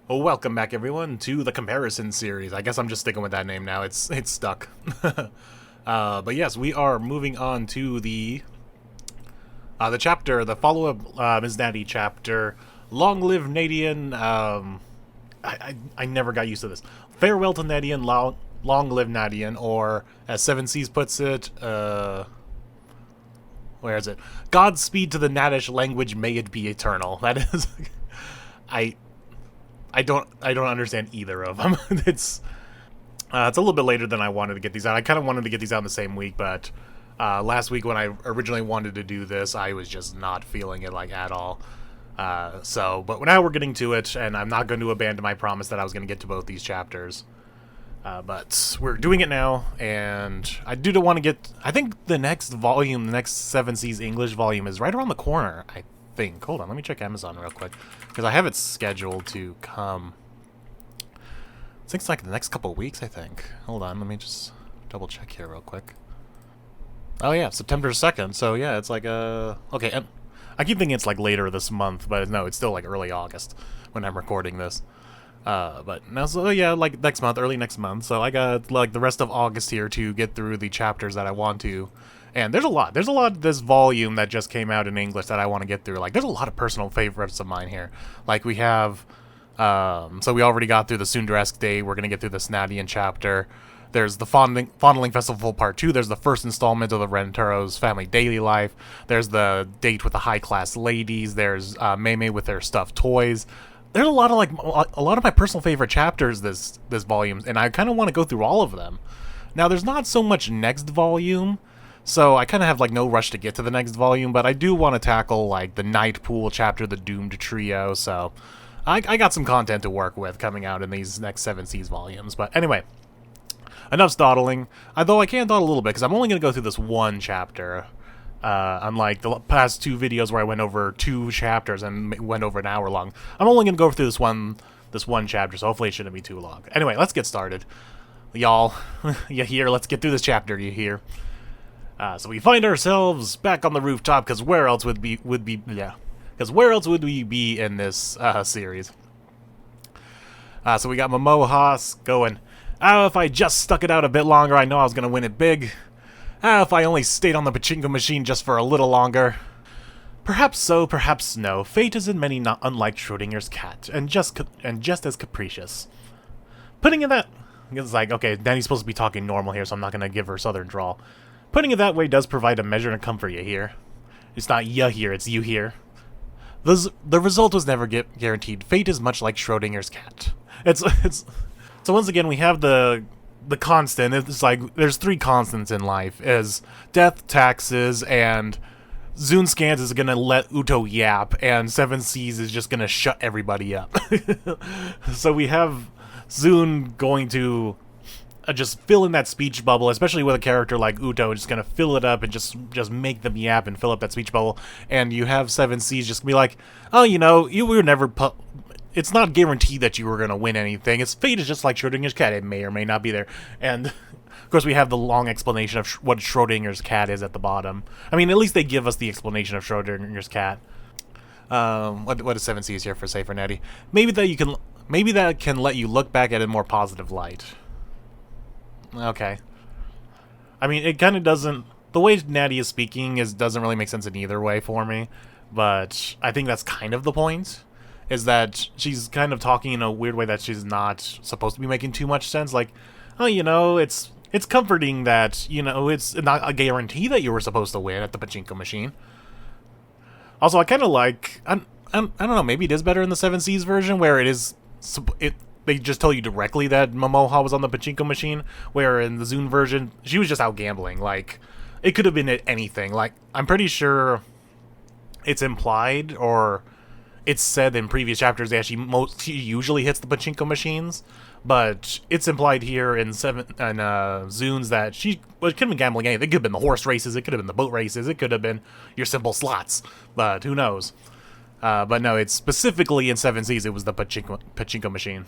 Well, welcome back, everyone, to the comparison series. I guess I'm just sticking with that name now. It's stuck. But yes, we are moving on to the chapter, the follow-up Ms. Natty chapter. Long live Naddian. I never got used to this. Farewell to Naddian. Long live Naddian, or as Seven Seas puts it, where is it? Godspeed to the Naddish language. May it be eternal. That is, I I don't understand either of them. It's a little bit later than I wanted to get these out. I kind of wanted to get these out in the same week, but last week when I originally wanted to do this, I was just not feeling it like at all. But now we're getting to it, and I'm not going to abandon my promise that I was going to get to both these chapters. But we're doing it now, and I do want to get... I think the next volume, the next Seven Seas English volume is right around the corner, I think. Hold on, let me check Amazon real quick, because I have it scheduled to come... I think it's like the next couple of weeks, I think. Hold on, let me just double check here real quick. Oh yeah, September 2nd, so yeah, it's like, okay, and I keep thinking it's like later this month, but no, it's still like early August when I'm recording this. But now, so yeah, like next month, early next month, so I got like the rest of August here to get through the chapters that I want to. And there's a lot of this volume that just came out in English that I want to get through. Like, there's a lot of personal favorites of mine here. Like, we have... so we already got through the Sundaresk Day. We're going to get through this Naddian chapter. There's the Fondling Festival Part 2. There's the first installment of the Rentero's family daily life. There's the date with the high-class ladies. There's Mei with their stuffed toys. There's a lot of my personal favorite chapters this volume, and I kind of want to go through all of them. Now, there's not so much next volume, so I kind of have like no rush to get to the next volume, but I do want to tackle like the Night Pool chapter, the Doomed Trio, so... I got some content to work with coming out in these next Seven Seas volumes. But anyway, enough dawdling. Although I can dawdle a little bit, because I'm only going to go through this one chapter. Unlike the past two videos where I went over two chapters and went over an hour long. I'm only going to go through this one chapter, so hopefully it shouldn't be too long. Anyway, let's get started. Y'all, you hear? Let's get through this chapter, you hear? So we find ourselves back on the rooftop, because where else would we be in this series? So we got Momohas going, if I just stuck it out a bit longer, I know I was going to win it big. If I only stayed on the pachinko machine just for a little longer. Perhaps so, perhaps no. Fate is in many not unlike Schrodinger's cat, and just as capricious. Putting it that... It's like, okay, Danny's supposed to be talking normal here, so I'm not going to give her southern drawl. Putting it that way does provide a measure of comfort, you hear. It's not ya here, it's you here. The result was never guaranteed. Fate is much like Schrodinger's cat. So once again, we have the constant. It's like there's three constants in life: is death, taxes, and Zoonscans is gonna let Uto yap, and Seven Seas is just gonna shut everybody up. So we have Zoon going to just fill in that speech bubble, especially with a character like Uto, just gonna fill it up and just make them yap and fill up that speech bubble. And you have Seven Seas just be like, oh, you know, you were never it's not guaranteed that you were gonna win anything. It's fate is just like Schrodinger's cat; it may or may not be there. And of course, we have the long explanation of what Schrodinger's cat is at the bottom. I mean, at least they give us the explanation of Schrodinger's cat. What does Seven Seas here for say for Natty? Maybe that can let you look back at it in a more positive light. Okay. I mean, it kind of doesn't... The way Natty is speaking doesn't really make sense in either way for me, but I think that's kind of the point, is that she's kind of talking in a weird way that she's not supposed to be making too much sense. Like, oh, you know, it's comforting that, you know, it's not a guarantee that you were supposed to win at the pachinko machine. Also, I kind of like... I don't know, maybe it is better in the Seven Seas version, where they just tell you directly that Momoha was on the pachinko machine, where in the Zoon version, she was just out gambling. Like, it could have been anything. Like, I'm pretty sure it's implied, or it's said in previous chapters that she usually hits the pachinko machines, but it's implied here in Zoon's that it could have been gambling anything. It could have been the horse races, it could have been the boat races, it could have been your simple slots, but who knows. But no, it's specifically in Seven Seas, it was the pachinko machine.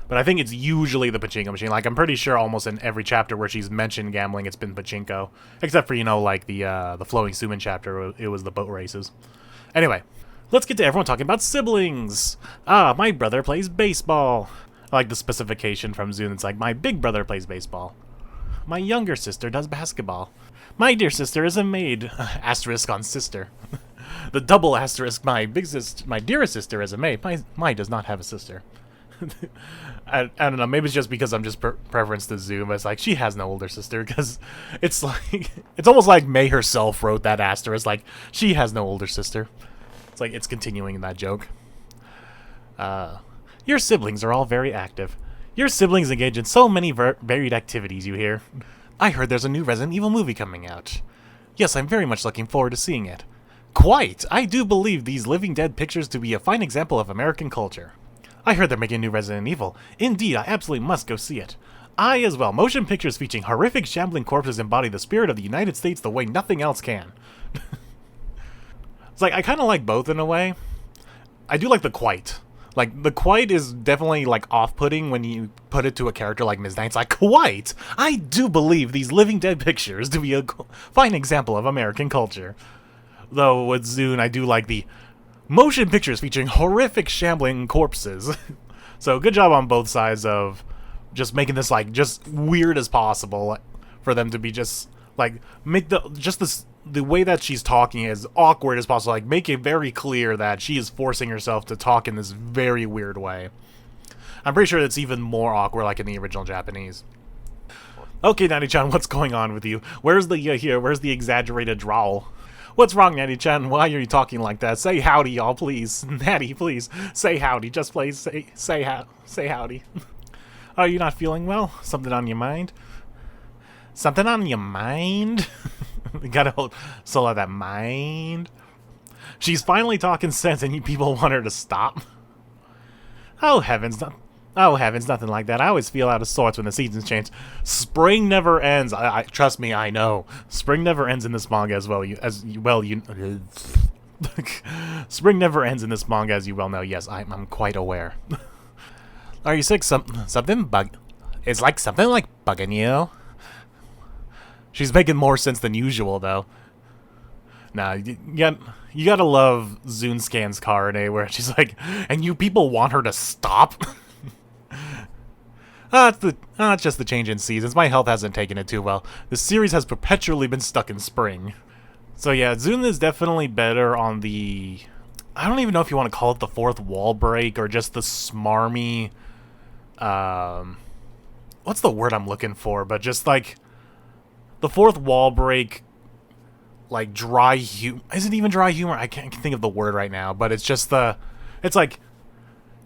But I think it's usually the pachinko machine. Like, I'm pretty sure almost in every chapter where she's mentioned gambling, it's been pachinko. Except for, you know, like the Flowing Suman chapter, it was the boat races. Anyway, Let's get to everyone talking about siblings. My brother plays baseball. I like the specification from Zune. It's like, my big brother plays baseball. My younger sister does basketball. My dear sister is a maid. Asterisk on sister. The double asterisk, my dearest sister is a maid. My does not have a sister. I don't know, maybe it's just because I'm just preference to Zoom. It's like, she has no older sister, because it's like, it's almost like May herself wrote that asterisk, like, she has no older sister. It's like, it's continuing that joke. Your siblings are all very active. Your siblings engage in so many varied activities, you hear. I heard there's a new Resident Evil movie coming out. Yes, I'm very much looking forward to seeing it. Quite! I do believe these Living Dead pictures to be a fine example of American culture. I heard they're making a new Resident Evil. Indeed, I absolutely must go see it. I as well. Motion pictures featuring horrific shambling corpses embody the spirit of the United States the way nothing else can. It's like, I kind of like both in a way. I do like the quite. Like, the quite is definitely, like, off-putting when you put it to a character like Ms. Knight. It's like, quite! I do believe these Living Dead pictures to be a fine example of American culture. Though, with Zune, I do like the motion pictures featuring horrific shambling corpses. So, good job on both sides of just making this, like, just weird as possible for them to be just, like, make the way that she's talking as awkward as possible. Like, make it very clear that she is forcing herself to talk in this very weird way. I'm pretty sure it's even more awkward, like in the original Japanese. Okay, Natty-chan, what's going on with you? Where's the exaggerated drawl? What's wrong, Natty-chan? Why are you talking like that? Say howdy, y'all, please. Natty, please. Say howdy. Just please say howdy. Are you not feeling well? Something on your mind? Something on your mind? You gotta hold solo that mind. She's finally talking sense and you people want her to stop. Oh heavens, nothing like that. I always feel out of sorts when the seasons change. Spring never ends. I trust me, I know. Spring never ends in this manga as well. Spring never ends in this manga, as you well know. Yes, I'm quite aware. Are you sick? It's like something like bugging you. She's making more sense than usual, though. Nah, you gotta love Zunscan's Karane, where she's like, and you people want her to stop? It's just the change in seasons. My health hasn't taken it too well. The series has perpetually been stuck in spring. So yeah, Zune is definitely better on the... I don't even know if you want to call it the fourth wall break, or just the smarmy... what's the word I'm looking for? But just like... the fourth wall break, like, dry humor. Is it even dry humor? I can't think of the word right now, but it's just it's like,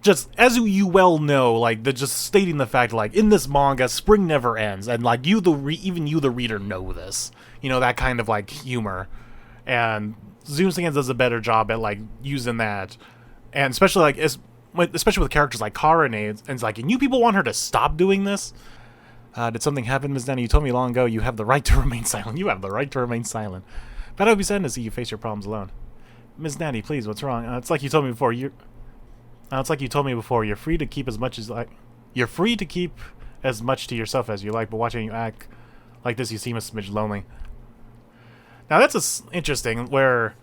just, as you well know, like, just stating the fact, like, in this manga, spring never ends, and, like, even you, the reader, know this. You know, that kind of, like, humor. And Zoom does a better job at, like, using that. And especially, like, especially with characters like Karane, and it's like, and you people want her to stop doing this? Did something happen, Ms. Nanny? You told me long ago you have the right to remain silent. You have the right to remain silent. But I would be sad to see you face your problems alone. Ms. Nanny, please, what's wrong? It's like you told me before. You're free to keep as much as you're free to keep as much to yourself as you like. But watching you act like this, you seem a smidge lonely. Now that's interesting. Where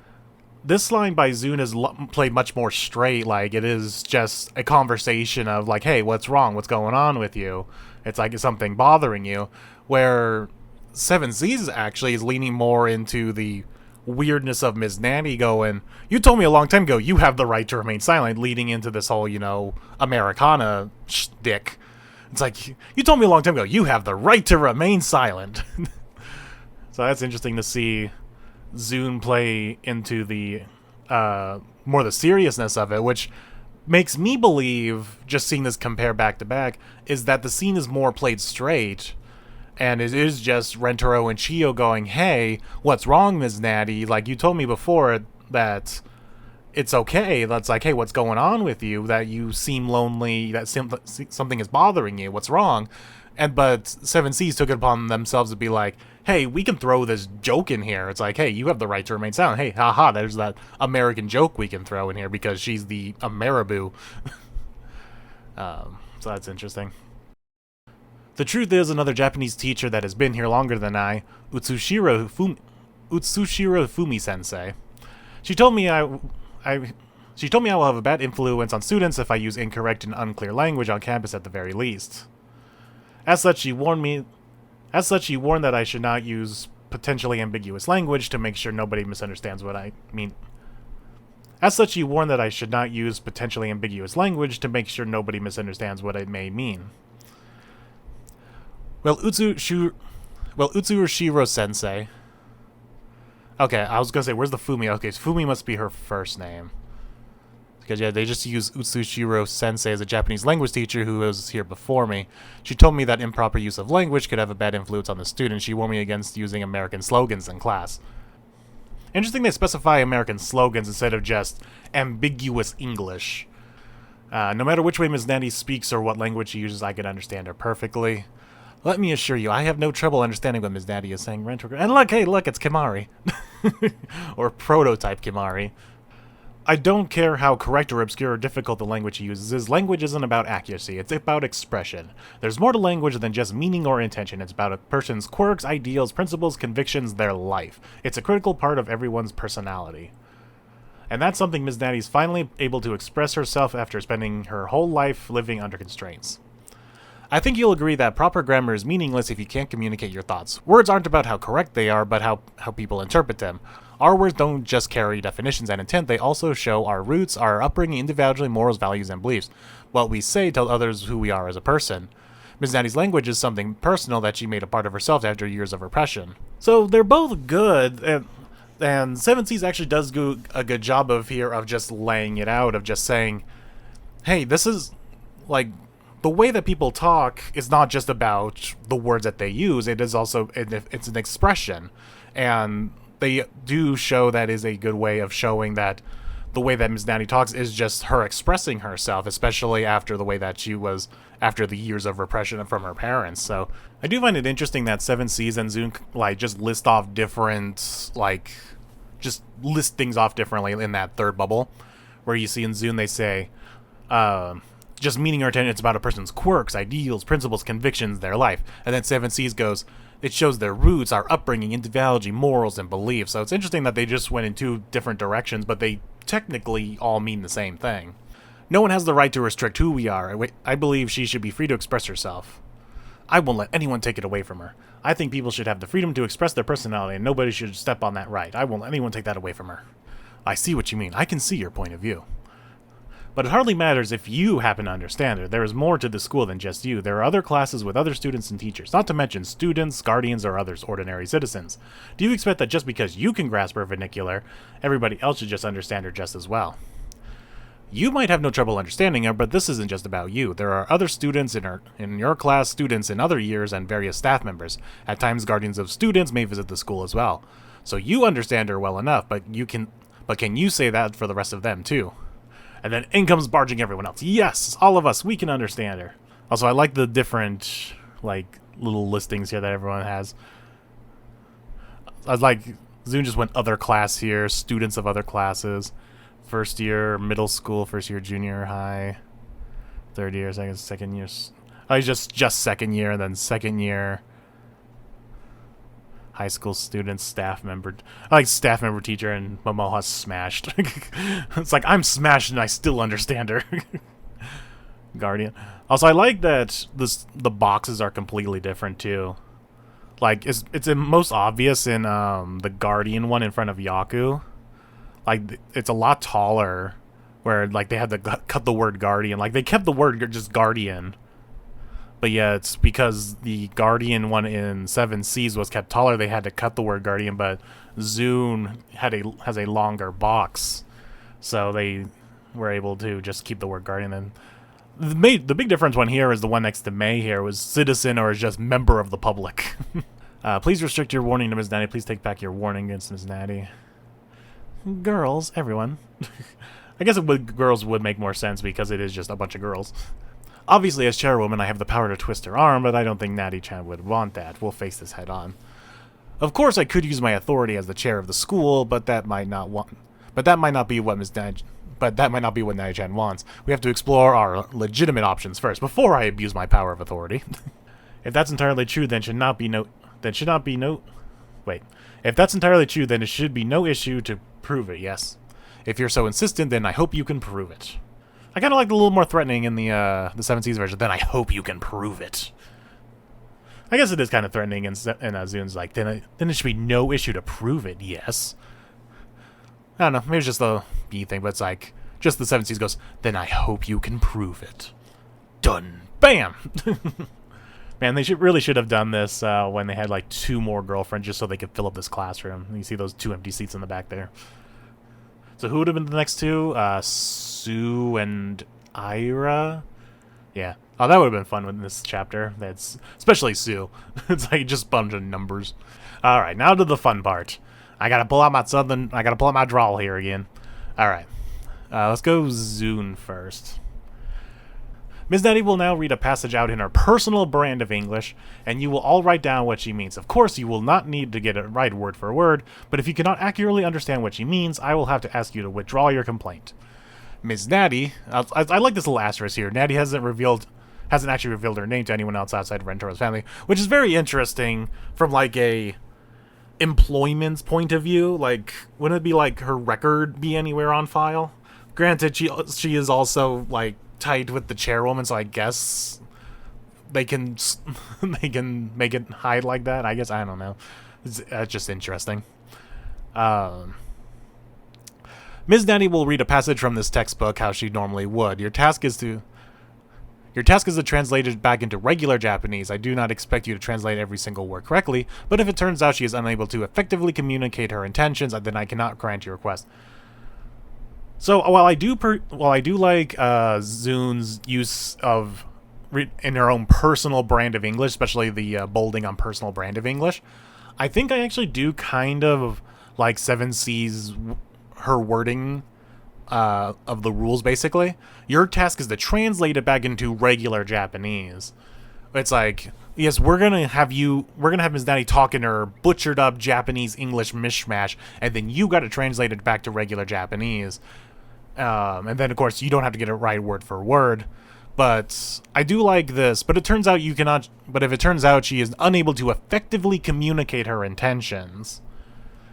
this line by Zune is played much more straight. Like, it is just a conversation of like, hey, what's wrong? What's going on with you? It's like, is something bothering you? Where Seven Seas actually is leaning more into the weirdness of Ms. Nanny going, you told me a long time ago you have the right to remain silent, leading into this whole, you know, Americana shtick. It's like, you told me a long time ago you have the right to remain silent. So that's interesting to see Zune play into the more the seriousness of it, which makes me believe, just seeing this compare back to back, is that the scene is more played straight, and it is just Rentaro and Chiyo going, hey, what's wrong, Ms. Natty? Like, you told me before that it's okay. That's like, hey, what's going on with you? That you seem lonely, that something is bothering you. What's wrong? But Seven Seas took it upon themselves to be like, hey, we can throw this joke in here. It's like, hey, you have the right to remain silent. Hey, haha, there's that American joke we can throw in here because she's the Ameribu. So that's interesting. The truth is, another Japanese teacher that has been here longer than I, Utsushiro Fumi-sensei. She told me She told me I will have a bad influence on students if I use incorrect and unclear language on campus at the very least. As such, she warned that I should not use potentially ambiguous language to make sure nobody misunderstands what I mean. As such, she warned that I should not use potentially ambiguous language to make sure nobody misunderstands what it may mean. Well, Utsushiro-sensei... Okay, I was gonna say, where's the Fumi? Okay, so Fumi must be her first name. Because, yeah, they just use Utsushiro-sensei as a Japanese language teacher who was here before me. She told me that improper use of language could have a bad influence on the student. She warned me against using American slogans in class. Interesting they specify American slogans instead of just ambiguous English. No matter which way Ms. Naddian speaks or what language she uses, I can understand her perfectly. Let me assure you, I have no trouble understanding what Ms. Naddian is saying. And look, hey, look, it's Kimari. Or prototype Kimari. I don't care how correct or obscure or difficult the language he uses. Language isn't about accuracy, it's about expression. There's more to language than just meaning or intention. It's about a person's quirks, ideals, principles, convictions, their life. It's a critical part of everyone's personality. And that's something Ms. Naddian's finally able to express herself after spending her whole life living under constraints. I think you'll agree that proper grammar is meaningless if you can't communicate your thoughts. Words aren't about how correct they are, but how people interpret them. Our words don't just carry definitions and intent, they also show our roots, our upbringing, individually, morals, values, and beliefs. What we say tells others who we are as a person. Ms. Naddian's language is something personal that she made a part of herself after years of repression. So they're both good, and Seven Seas actually does do a good job of just laying it out, of just saying, hey, this is, like... The way that people talk is not just about the words that they use, it is also, it's an expression. And they do show that is a good way of showing that the way that Ms. Naddian talks is just her expressing herself, especially after the way that she was, after the years of repression from her parents. So I do find it interesting that Seven Seas and Zune, like, just list off different, like, just list things off differently in that third bubble, where you see in Zune they say, just meaning or intent, it's about a person's quirks, ideals, principles, convictions, their life. And then Seven Seas goes, it shows their roots, our upbringing, individuality, morals, and beliefs. So it's interesting that they just went in two different directions, but they technically all mean the same thing. No one has the right to restrict who we are. I believe she should be free to express herself. I won't let anyone take it away from her. I think people should have the freedom to express their personality, and nobody should step on that right. I won't let anyone take that away from her. I see what you mean. I can see your point of view. But it hardly matters if you happen to understand her. There is more to the school than just you. There are other classes with other students and teachers, not to mention students, guardians, or others, ordinary citizens. Do you expect that just because you can grasp her vernacular, everybody else should just understand her just as well? You might have no trouble understanding her, but this isn't just about you. There are other students in your class, students in other years, and various staff members. At times, guardians of students may visit the school as well. So you understand her well enough, but can you say that for the rest of them too? And then in comes barging everyone else. Yes, all of us, we can understand her. Also, I like the different, like, little listings here that everyone has. I like, Zune just went other class here, students of other classes. First year, middle school, first year, junior high. Third year, second year. Oh, he's just second year, and then second year. High school students, staff member. I like staff member, teacher, and Momoha's smashed. It's like, I'm smashed and I still understand her. Guardian. Also, I like that the boxes are completely different too. Like, it's most obvious in the Guardian one in front of Yaku. Like, it's a lot taller, where like they had to cut the word Guardian. Like, they kept the word just Guardian. But yeah, it's because the Guardian one in Seven Seas was kept taller, they had to cut the word Guardian, but Zune has a longer box. So they were able to just keep the word Guardian. And the big difference one here is the one next to May here was citizen or is just member of the public. Please restrict your warning to Ms. Naddian. Please take back your warning against Ms. Naddian. Girls, everyone. I guess girls would make more sense because it is just a bunch of girls. Obviously, as chairwoman, I have the power to twist her arm, but I don't think Naddian-chan would want that. We'll face this head on. Of course, I could use my authority as the chair of the school, but that might not be what Naddian-chan wants. We have to explore our legitimate options first before I abuse my power of authority. If that's entirely true, then If that's entirely true, then it should be no issue to prove it. Yes. If you're so insistent, then I hope you can prove it. I kind of like the little more threatening in the Seven Seas version. Then I hope you can prove it. I guess it is kind of threatening, and Zun's like, then it should be no issue to prove it, yes. I don't know, maybe it's just the B thing, but it's like, just the Seven Seas goes, then I hope you can prove it. Done. Bam! Man, they really should have done this when they had like 2 more girlfriends just so they could fill up this classroom. You see those 2 empty seats in the back there. So who would have been the next 2? Sue and Ira? Yeah. Oh, that would have been fun in this chapter. That's especially Sue. It's like just a bunch of numbers. All right, now to the fun part. I gotta pull out my drawl here again. All right, let's go Zune first. Ms. Naddian will now read a passage out in her personal brand of English, and you will all write down what she means. Of course, you will not need to get it right word for word, but if you cannot accurately understand what she means, I will have to ask you to withdraw your complaint. Ms. Naddian, I like this little asterisk here. Naddian hasn't actually revealed her name to anyone else outside of Rentoro's family, which is very interesting from like a employment's point of view. Like, wouldn't it be like her record be anywhere on file? Granted, she is also like tied with the chairwoman, so I guess they can make it hide like that. I guess, I don't know. It's just interesting. Ms. Naddian will read a passage from this textbook how she normally would. Your task is to translate it back into regular Japanese. I do not expect you to translate every single word correctly, but if it turns out she is unable to effectively communicate her intentions, then I cannot grant your request. So while I do like Zune's use of in her own personal brand of English, especially the bolding on personal brand of English, I think I actually do kind of like Seven Seas her wording of the rules. Basically, your task is to translate it back into regular Japanese. It's like, yes, we're gonna have Ms. Naddian talk in her butchered up Japanese English mishmash, and then you got to translate it back to regular Japanese. And then of course you don't have to get it right word for word. But I do like this. But it turns out you cannot. But if it turns out she is unable to effectively communicate her intentions,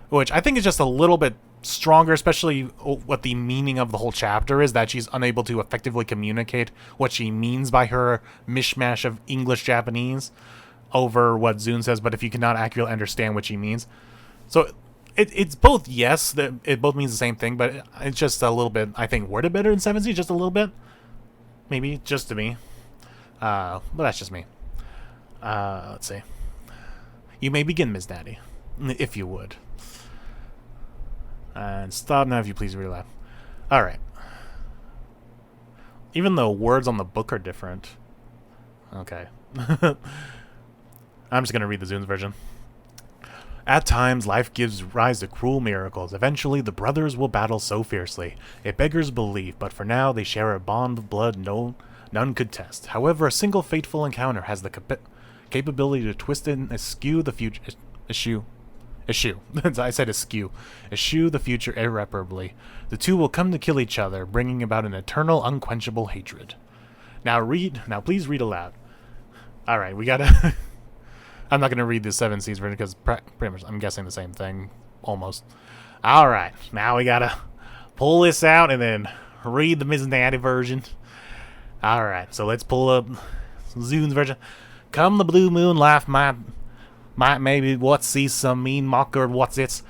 which I think is just a little bit stronger, especially what the meaning of the whole chapter is, that she's unable to effectively communicate what she means by her mishmash of English-Japanese over what Zune says, but if you cannot accurately understand what she means. So it's both, yes, that it both means the same thing, but it's just a little bit, I think, worded better in 7Z, just a little bit. Maybe, just to me. But that's just me. Let's see. You may begin, Ms. Naddian, if you would. And stop now if you please read aloud. Alright. Even though words on the book are different. Okay. I'm just going to read the Zune's version. At times, life gives rise to cruel miracles. Eventually, the brothers will battle so fiercely. It beggars belief, but for now, they share a bond of blood none could test. However, a single fateful encounter has the capability to twist and eschew the future... Eschew. I said eschew. Eschew the future irreparably. The two will come to kill each other, bringing about an eternal, unquenchable hatred. Now please read aloud. Alright, we gotta... I'm not gonna read the 7 C's version because pretty much I'm guessing the same thing. Almost. Alright, now we gotta pull this out and then read the Ms. Naddian version. Alright, so let's pull up Zune's version. Come the blue moon, life might maybe what see some mean mocker what's it's.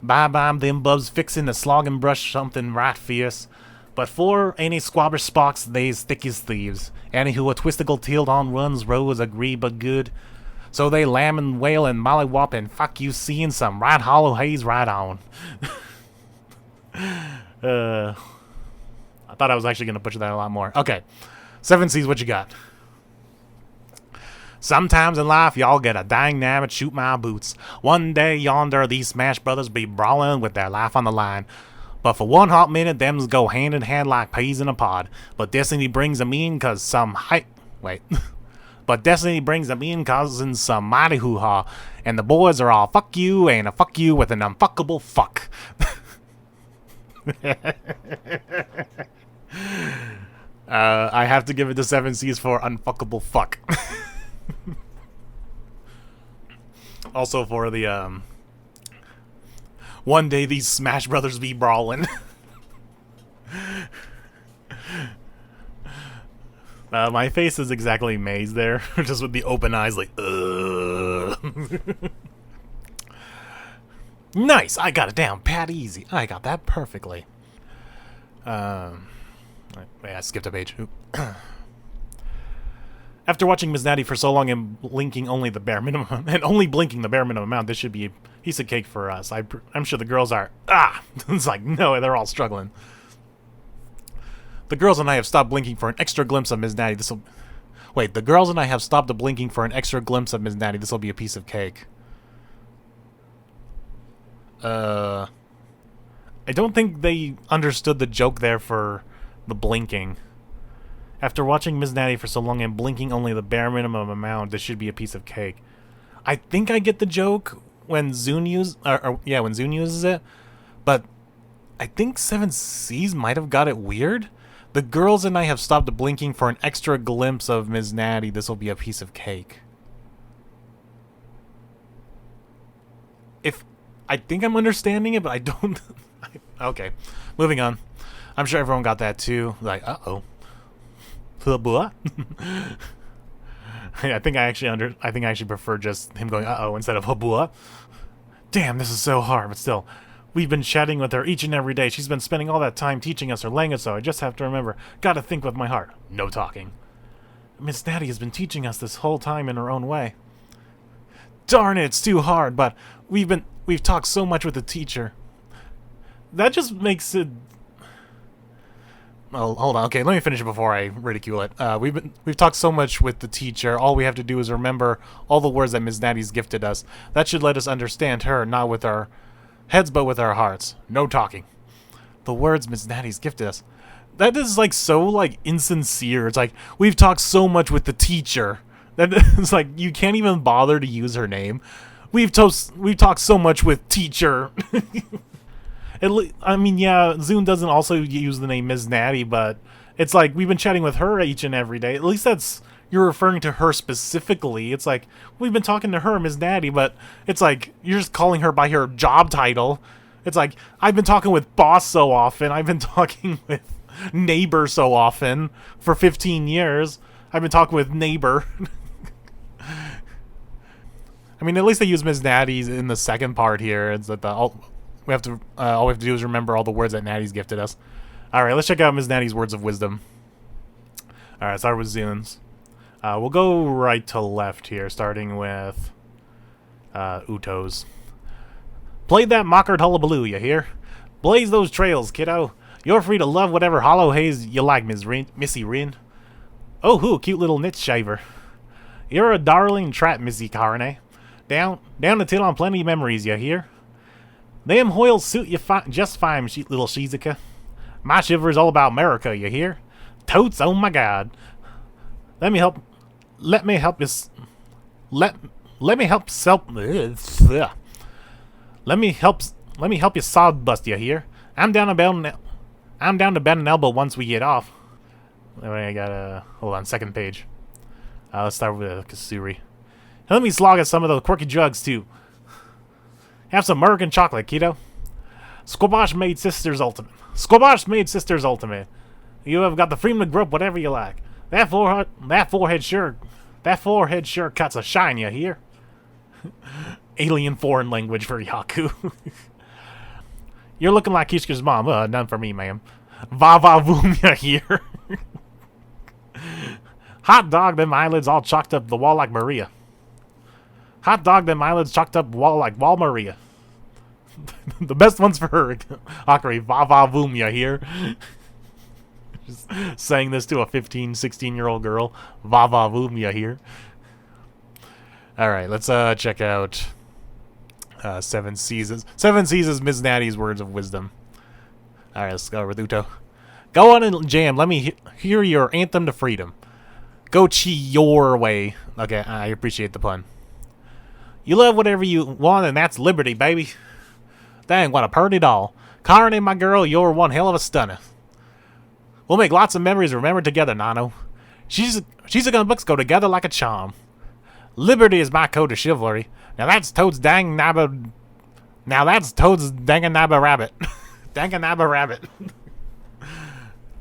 Bye them bubs fixing the slogging brush something right fierce. But for any squabber spocks they's thick as thieves. Any who a twisticle tealed on runs rows agree but good. So they lamb and wail and mollywop and fuck you seeing some right hollow haze right on. I thought I was actually gonna butcher that a lot more. Okay. 7 C's, what you got? Sometimes in life, y'all get a dang nabbit shoot my boots. One day yonder, these Smash Brothers be brawling with their life on the line. But for one hot minute, thems go hand in hand like peas in a pod. But destiny brings them in cause some But destiny brings them in causing some mighty hoo-ha. And the boys are all fuck you and a fuck you with an unfuckable fuck. I have to give it the 7 C's for unfuckable fuck. Also for the one day these Smash Brothers be brawling. My face is exactly May's there, just with the open eyes, like, ugh. Nice! I got it down, pat easy. I got that perfectly. Wait, I skipped a page. After watching Ms. Natty for so long and blinking only the bare minimum, and only blinking the bare minimum amount, this should be a piece of cake for us. I'm sure the girls are, It's like, no, they're all struggling. The girls and I have stopped blinking for an extra glimpse of Ms. Natty. Wait, the girls and I have stopped blinking for an extra glimpse of Ms. Natty. This will be a piece of cake. I don't think they understood the joke there for the blinking. After watching Ms. Natty for so long and blinking only the bare minimum amount, this should be a piece of cake. I think I get the joke when Zune when Zune uses it, but I think 7Cs might have got it weird. The girls and I have stopped blinking for an extra glimpse of Ms. Natty. This will be a piece of cake. I think I'm understanding it, but I don't. Okay, moving on. I'm sure everyone got that too. Like, uh-oh. I think I actually prefer just him going uh-oh instead of habua. Damn, this is so hard, but still. We've been chatting with her each and every day. She's been spending all that time teaching us her language, so I just have to remember. Gotta think with my heart. No talking. Miss Natty has been teaching us this whole time in her own way. Darn it, it's too hard, but we've talked so much with the teacher. That just makes it... Oh, hold on. Okay, let me finish it before I ridicule it. We've talked so much with the teacher. All we have to do is remember all the words that Ms. Natty's gifted us. That should let us understand her, not with our heads, but with our hearts. No talking. The words Ms. Natty's gifted us. That is like so like insincere. It's like we've talked so much with the teacher that it's like you can't even bother to use her name. We've talked so much with teacher. I mean, yeah, Zune doesn't also use the name Ms. Natty, but it's like we've been chatting with her each and every day. At least that's you're referring to her specifically. It's like we've been talking to her, Ms. Natty, but it's like you're just calling her by her job title. It's like I've been talking with boss so often. I've been talking with neighbor so often for 15 years. I've been talking with neighbor. I mean, at least they use Ms. Natty's in the second part here. It's that all we have to do is remember all the words that Natty's gifted us. All right, let's check out Ms. Natty's words of wisdom. All right, start with Zune's. We'll go right to left here, starting with Uto's. Play that mockerd hullabaloo, you hear? Blaze those trails, kiddo. You're free to love whatever hollow haze you like, Missy Rin. Oh, hoo, cute little nit shaver. You're a darling trap, Missy Carne. Down the till on plenty of memories, you hear? Them hoils suit you just fine, little Shizuka. My shiver is all about America, you hear? Totes, oh my god. Let me help you sod bust, you hear? I'm down to bend an elbow once we get off. Anyway, I got hold on, second page. Let's start with Kasuri. Let me slog at some of those quirky drugs too. Have some American chocolate, kiddo. Squabash made sisters ultimate. Squabash made sisters ultimate. You have got the freedom to grope whatever you like. That forehead sure cuts a shine, you hear? Alien foreign language for Yaku. You're looking like Kishka's mom. None for me, ma'am. Va voom, you hear? Hot dog, them eyelids all chalked up the wall like Maria. Hot dog, them eyelids chalked up wall like Wall Maria. The best ones for her. Akari, va voom, you hear? Just saying this to a 15, 16-year-old girl. Va voom, you hear? Alright, let's check out 7C's. 7C's is Ms. Natty's words of wisdom. Alright, let's go with Uto. Go on and jam. Let me hear your anthem to freedom. Go chi your way. Okay, I appreciate the pun. You love whatever you want, and that's liberty, baby. Dang, what a purty doll. Carne, my girl, you're one hell of a stunner. We'll make lots of memories remembered together, Nano. She's gonna books go together like a charm. Liberty is my code of chivalry. Now that's Toad's dang nabba... Now that's Toad's danganabba rabbit. Danganabba rabbit.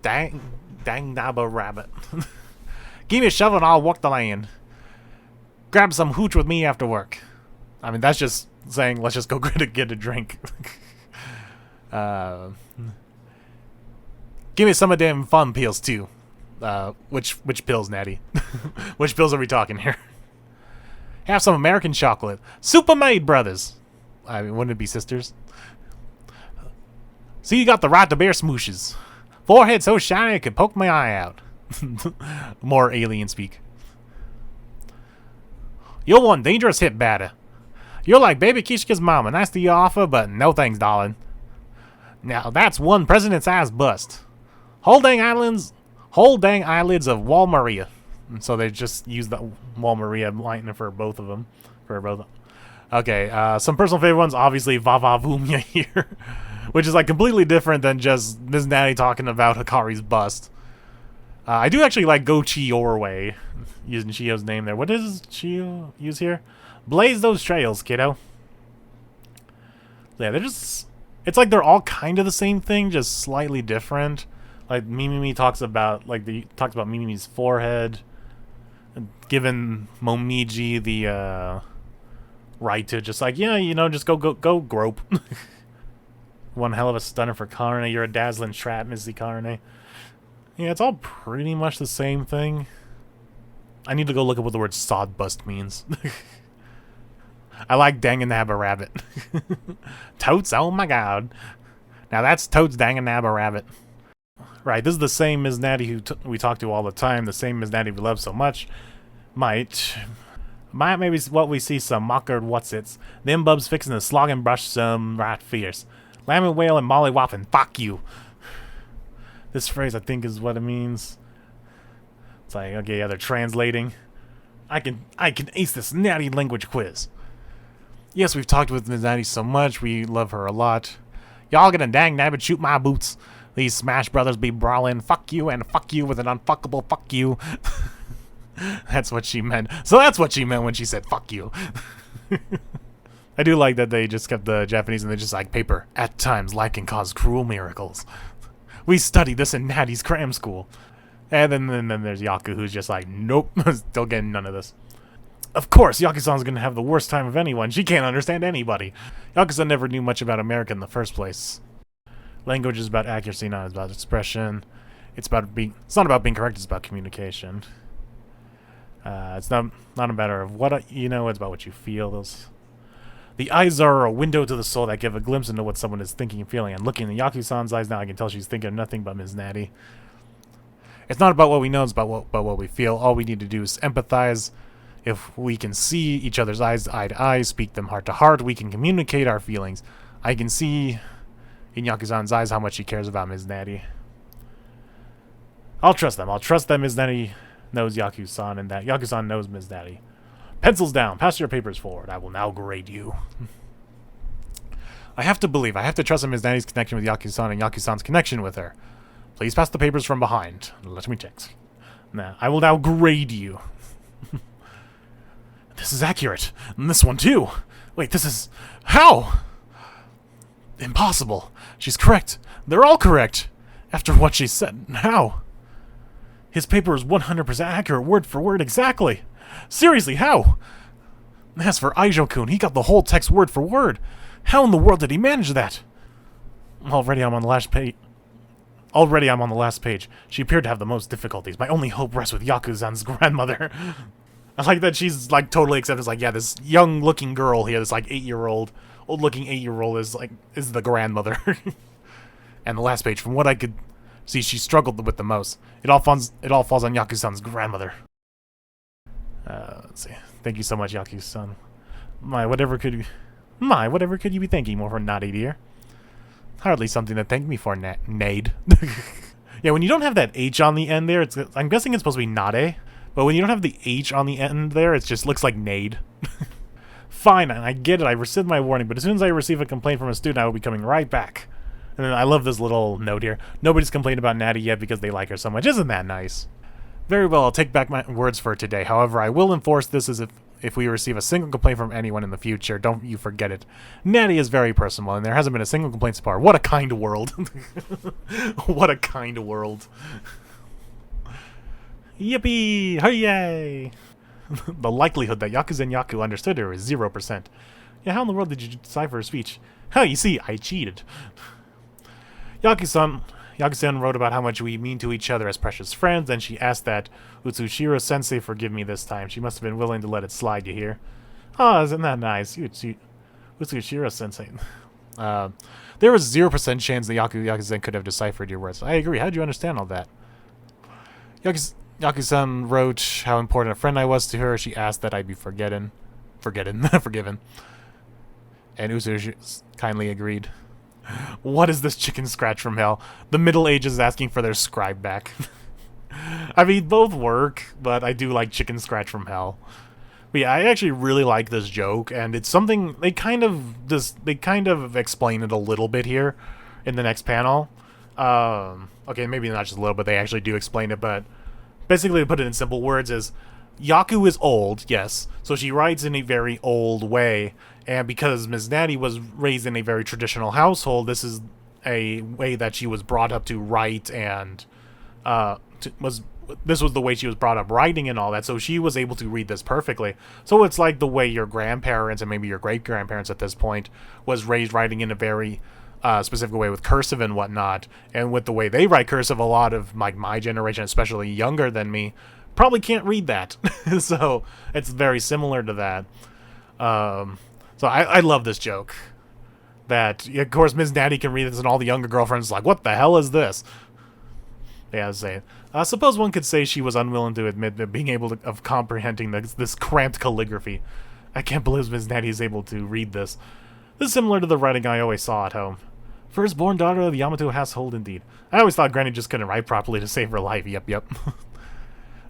Dang nabba rabbit. Give me a shovel and I'll walk the land. Grab some hooch with me after work. I mean, that's just saying, let's just go get a drink. Give me some of them fun pills, too. Which pills, Natty? Which pills are we talking here? Have some American chocolate. Super Maid Brothers. I mean, wouldn't it be sisters? So you got the right to bear smooshes. Forehead so shiny it could poke my eye out. More alien speak. You're one dangerous hit batter. You're like baby Kishka's mama. Nice to your offer, but no thanks, darling. Now that's one president's ass bust. Whole dang eyelids of Wal Maria. So they just use the Wal Maria line for both of them. For both. Okay, some personal favorite ones. Obviously, Vava Vumia here. Which is like completely different than just Ms. Natty talking about Hikari's bust. I do actually like Go Chiorway, using Chio's name there. What does Chio use here? Blaze those trails, kiddo. Yeah, they're just... It's like they're all kind of the same thing, just slightly different. Like, Mimimi talks about, Mimimi's forehead, giving Momiji the, right to just like, yeah, you know, just go grope. One hell of a stunner for Karne. You're a dazzling trap, Missy Karne. Yeah, it's all pretty much the same thing. I need to go look at what the word sodbust means. I like Danganaba Rabbit. Totes, oh my god. Now that's Totes Danganaba Rabbit. Right, this is the same Ms. Natty who we talk to all the time, the same Ms. Natty we love so much. Might maybe what we see some mockered whatsits. Them bubs fixing the slog and brush some right fierce. Lamb and whale and molly waffin', fuck you. This phrase I think is what it means. It's like, okay, yeah, they're translating. I can ace this natty language quiz. Yes, we've talked with Ms. Natty so much, we love her a lot. Y'all gonna dang nabbit shoot my boots. These Smash Brothers be brawling, fuck you and fuck you with an unfuckable fuck you. That's what she meant. So that's what she meant when she said fuck you. I do like that they just kept the Japanese and they're just like, paper. At times, life can cause cruel miracles. We studied this in Natty's cram school. And then there's Yaku, who's just like, nope, still getting none of this. Of course, Yaku-san's gonna have the worst time of anyone. She can't understand anybody. Yaku-san never knew much about America in the first place. Language is about accuracy, not about expression. It's not about being correct, it's about communication. It's not a matter of what you know, it's about what you feel. The eyes are a window to the soul that give a glimpse into what someone is thinking and feeling. And looking in Yaku-san's eyes now, I can tell she's thinking of nothing but Ms. Natty. It's not about what we know, it's about what we feel. All we need to do is empathize. If we can see each other's eyes eye to eye, speak them heart to heart, we can communicate our feelings. I can see in Yaku-san's eyes how much she cares about Ms. Natty. I'll trust them. I'll trust that Ms. Natty knows Yaku-san and that Yaku-san knows Ms. Natty. Pencils down. Pass your papers forward. I will now grade you. I have to believe. I have to trust in Ms. Natty's connection with Yaku-san and Yaku-san's connection with her. Please pass the papers from behind. Let me check. Nah, I will now grade you. This is accurate. And this one too. Wait, this is... How? Impossible. She's correct. They're all correct. After what she said. How? His paper is 100% accurate, word for word, exactly. Seriously, how? As for Aijo-kun, he got the whole text word for word. How in the world did he manage that? Already I'm on the last page. She appeared to have the most difficulties. My only hope rests with Yaku-san's grandmother. I like that she's like totally accepted. It's like, yeah, this young-looking girl here, this like old-looking 8-year-old is the grandmother. And the last page, from what I could see, she struggled with the most. It all falls on Yaku-san's grandmother. Let's see. Thank you so much, Yaku-san. Whatever could you be thanking more for, Natty dear? Hardly something to thank me for, Nade. Yeah, when you don't have that H on the end there, I'm guessing it's supposed to be Nade. But when you don't have the H on the end there, it just looks like Nade. Fine, I get it. I received my warning, but as soon as I receive a complaint from a student, I will be coming right back. And then I love this little note here. Nobody's complained about Natty yet because they like her so much. Isn't that nice? Very well, I'll take back my words for today. However, I will enforce this as if we receive a single complaint from anyone in the future, don't you forget it. Natty is very personal, and there hasn't been a single complaint so far. What a kind world. What a kind world. Yippee! Hooray! The likelihood that Yakuza and Yaku understood her is 0%. Yeah, how in the world did you decipher her speech? Huh, you see, I cheated. Yaku-san wrote about how much we mean to each other as precious friends, and she asked that Utsushiro-sensei forgive me this time. She must have been willing to let it slide, you hear? Oh, isn't that nice? Utsushiro-sensei. There was 0% chance that Yaku-san could have deciphered your words. I agree. How did you understand all that? Yaku-san wrote how important a friend I was to her. She asked that I be forgiven. And Utsushiro kindly agreed. What is this chicken scratch from hell? The Middle Ages asking for their scribe back. I mean, both work, but I do like chicken scratch from hell. But yeah, I actually really like this joke, and it's something they kind of explain it a little bit here in the next panel. Okay, maybe not just a little, but they actually do explain it. But basically, to put it in simple words, is Yaku is old, yes, so she writes in a very old way. And because Ms. Natty was raised in a very traditional household, this is a way that she was brought up to write, and this was the way she was brought up writing and all that. So she was able to read this perfectly. So it's like the way your grandparents and maybe your great-grandparents at this point was raised writing in a very specific way with cursive and whatnot. And with the way they write cursive, a lot of my generation, especially younger than me, probably can't read that. So it's very similar to that. So I love this joke. That, of course, Ms. Natty can read this, and all the younger girlfriends are like, what the hell is this? Yeah, I was saying. Suppose one could say she was unwilling to admit that being able of comprehending this cramped calligraphy. I can't believe Ms. Natty is able to read this. This is similar to the writing I always saw at home. Firstborn daughter of the Yamato household, indeed. I always thought Granny just couldn't write properly to save her life. Yep.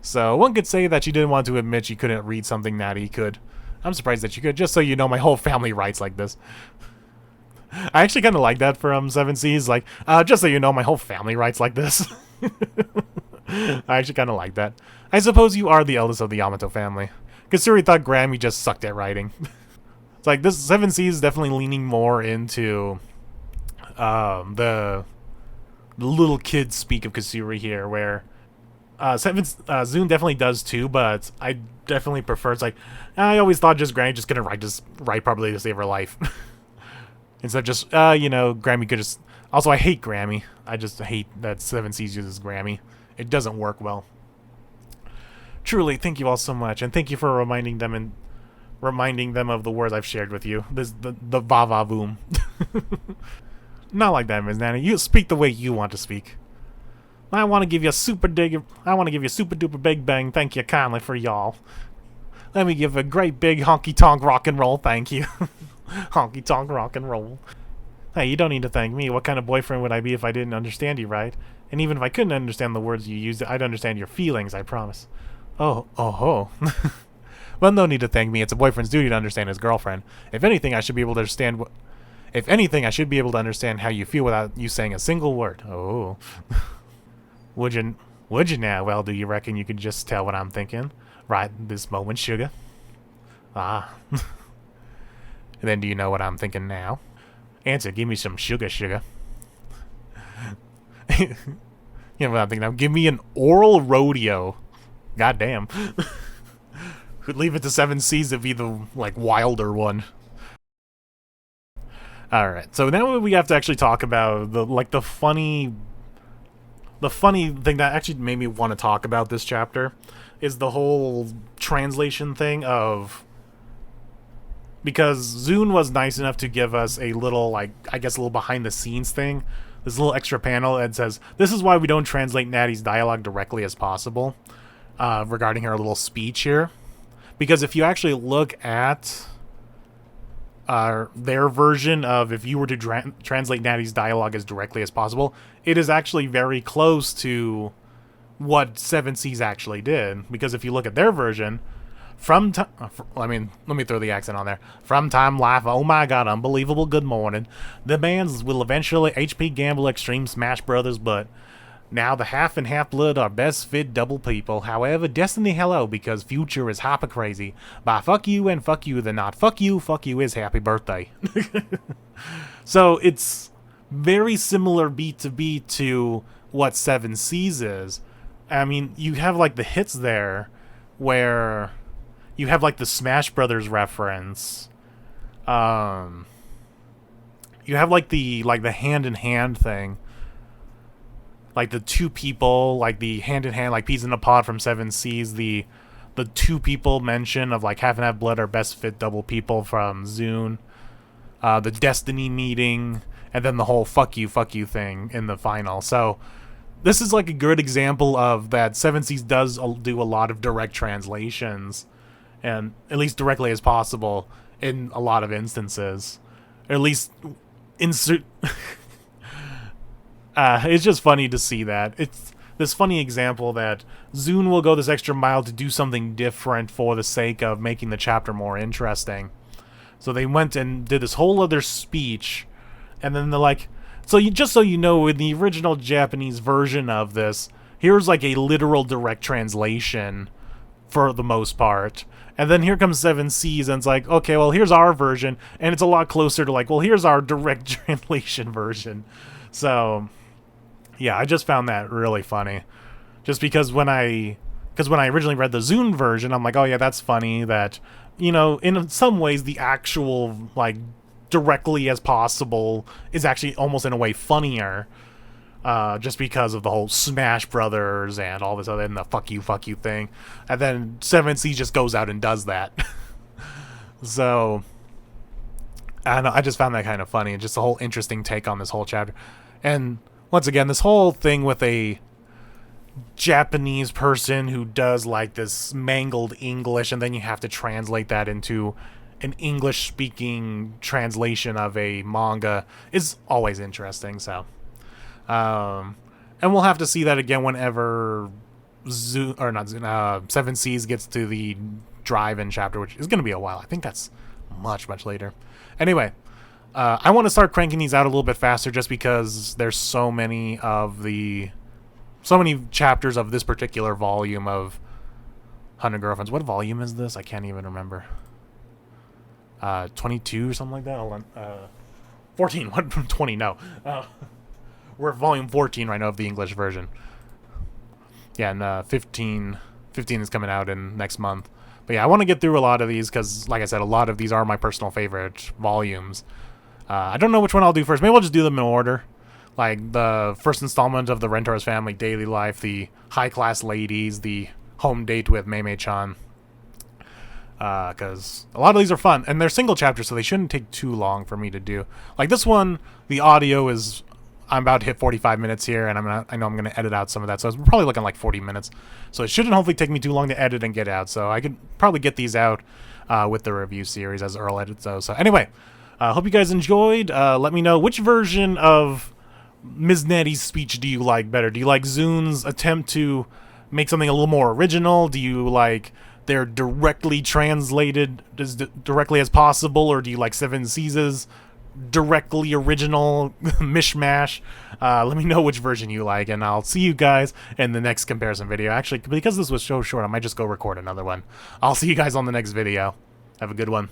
So one could say that she didn't want to admit she couldn't read something Natty could. I'm surprised that you could. Just so you know, my whole family writes like this. I actually kind of like that from 7 Seas. Like, just so you know, my whole family writes like this. I actually kind of like that. I suppose you are the eldest of the Yamato family. Kasuri thought Grammy just sucked at writing. It's like, this 7 Seas is definitely leaning more into the little kid speak of Kasuri here, where Zune definitely does too, but I definitely prefer. It's like, I always thought just Granny just couldn't write properly to save her life. Instead of just, Grammy could just... Also, I hate Grammy. I just hate that 7 Seas uses Grammy. It doesn't work well. Truly, thank you all so much, and thank you for reminding them of the words I've shared with you. The va-va-boom. Not like that, Ms. Nanny. You speak the way you want to speak. I want to give you a super duper big bang thank you kindly for y'all. Let me give a great big honky tonk rock and roll thank you. Honky tonk rock and roll. Hey, you don't need to thank me. What kind of boyfriend would I be if I didn't understand you, right? And even if I couldn't understand the words you used, I'd understand your feelings, I promise. Oh. Well, no need to thank me. It's a boyfriend's duty to understand his girlfriend. If anything, I should be able to understand how you feel without you saying a single word. Oh. Would you now? Well, do you reckon you could just tell what I'm thinking? Right this moment, sugar. Ah. And then do you know what I'm thinking now? Answer, give me some sugar. You know what I'm thinking now? Give me an oral rodeo. Goddamn. Could leave it to 7 Seas to be the, wilder one. Alright, so now we have to actually talk about the funny thing that actually made me want to talk about this chapter is the whole translation thing of... Because Zune was nice enough to give us a little, a little behind-the-scenes thing. This little extra panel that says, this is why we don't translate Natty's dialogue directly as possible, regarding her little speech here. Because if you actually look at their version of if you were to translate Natty's dialogue as directly as possible, it is actually very close to what 7 Seas actually did. Because if you look at their version... let me throw the accent on there. From Time Life, oh my god, unbelievable good morning. The bands will eventually HP Gamble Extreme Smash Brothers, but Now the half and half-blood are best fit double people. However, destiny hello, because future is hyper crazy. By fuck you and fuck you, then not fuck you is happy birthday. So it's very similar beat to beat to what Seven Seas is. I mean, you have like the hits there where you have like the Smash Brothers reference. You have like the hand in hand thing. Like the two people, like the hand in hand, like peas in a pod from Seven Seas, the two people mention of like half and half blood are best fit double people from Zune. The Destiny meeting, and then the whole fuck you thing in the final. So this is like a good example of that Seven Seas does do a lot of direct translations, and at least directly as possible in a lot of instances. Or at least insert. It's just funny to see that. It's this funny example that Zune will go this extra mile to do something different for the sake of making the chapter more interesting. So they went and did this whole other speech, and then they're like, just so you know, in the original Japanese version of this, here's like a literal direct translation for the most part. And then here comes Seven Seas, and it's like, okay, well, here's our version, and it's a lot closer to like, well, here's our direct translation version. So yeah, I just found that really funny. Just because when I originally read the Zune version, I'm like, oh yeah, that's funny that, you know, in some ways the actual, like, directly as possible is actually almost in a way funnier. Just because of the whole Smash Brothers and all this other, and the fuck you thing. And then Seven Seas just goes out and does that. So, I don't know, I just found that kind of funny, and just a whole interesting take on this whole chapter. And once again, this whole thing with a Japanese person who does like this mangled English, and then you have to translate that into an English-speaking translation of a manga is always interesting. So, and we'll have to see that again whenever Seven Seas gets to the drive-in chapter, which is going to be a while. I think that's much later. Anyway. I want to start cranking these out a little bit faster just because there's so many chapters of this particular volume of 100 Girlfriends. What volume is this? I can't even remember. 22 or something like that? Hold on. 14. What? 20, no. We're at volume 14 right now of the English version. Yeah, and 15 is coming out in next month. But yeah, I want to get through a lot of these because, like I said, a lot of these are my personal favorite volumes. I don't know which one I'll do first. Maybe I'll just do them in order. Like the first installment of the Rentar's Family Daily Life, the High Class Ladies, the Home Date with Mei-Mei-chan. Because a lot of these are fun. And they're single chapters, so they shouldn't take too long for me to do. Like this one, the audio is... I'm about to hit 45 minutes here, and I know I'm going to edit out some of that. So it's probably looking like 40 minutes. So it shouldn't hopefully take me too long to edit and get out. So I could probably get these out with the review series as Earl edits those. So anyway... hope you guys enjoyed. Let me know which version of Ms. Natty's speech do you like better. Do you like Zune's attempt to make something a little more original? Do you like their directly translated as directly as possible? Or do you like Seven Seas' directly original mishmash? Let me know which version you like, and I'll see you guys in the next comparison video. Actually, because this was so short, I might just go record another one. I'll see you guys on the next video. Have a good one.